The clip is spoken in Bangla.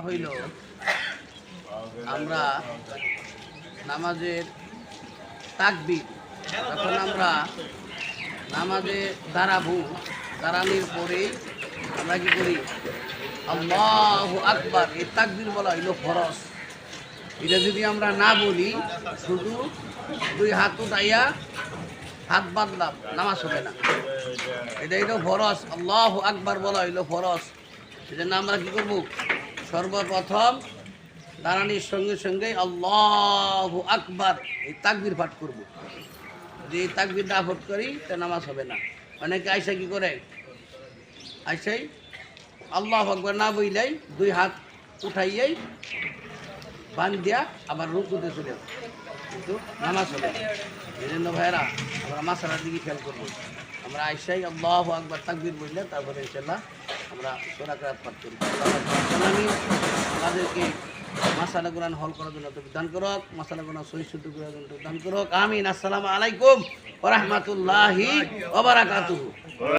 হইল আমরা নামাজের তাকবীর যখন আমরা নামাজে দাঁড়াবো, দাঁড়ানোর পরে আমরা কি করি? আল্লাহু আকবার, এই তাকবীর বলা হইল ফরজ। এটা যদি আমরা না বলি, শুধু দুই হাত উঠাইয়া হাত বাঁধলাম, নামাজ হবে না। এটা হইল ফরজ। আল্লাহু আকবার বলা হইল ফরজ। সেজন্য আমরা কি করবো? সর্বপ্রথম দাঁড়ানির সঙ্গে সঙ্গে আল্লাহু আকবার এই তাকবীর পাঠ করব। যদি এই তাকবীর না পাঠ করি তা নামাজ হবে না। অনেকে আইসা কি করে? আইসাই আল্লাহু আকবার না বইলাই দুই হাত উঠাইয়াই বান দিয়া আবার রুকুতে চলে যাবে, কিন্তু নামাজ হবে না। এই জন্য ভাইয়েরা আমরা মাসালার দিকে খেয়াল করবো। আমরা আইসাই আল্লাহু আকবার তাকবীর বললে তারপরে ইনশাআল্লাহ আমরা সূরা কিরাত পাঠ করি। তাদেরকে মাসালা কোরআন হল করার জন্য দান করক, মাসালা কোরআন সহিহ শুদ্ধ করার জন্য দান করক। আমিন। আসসালামু আলাইকুম ওয়া রাহমাতুল্লাহি ওয়া বারাকাতুহু।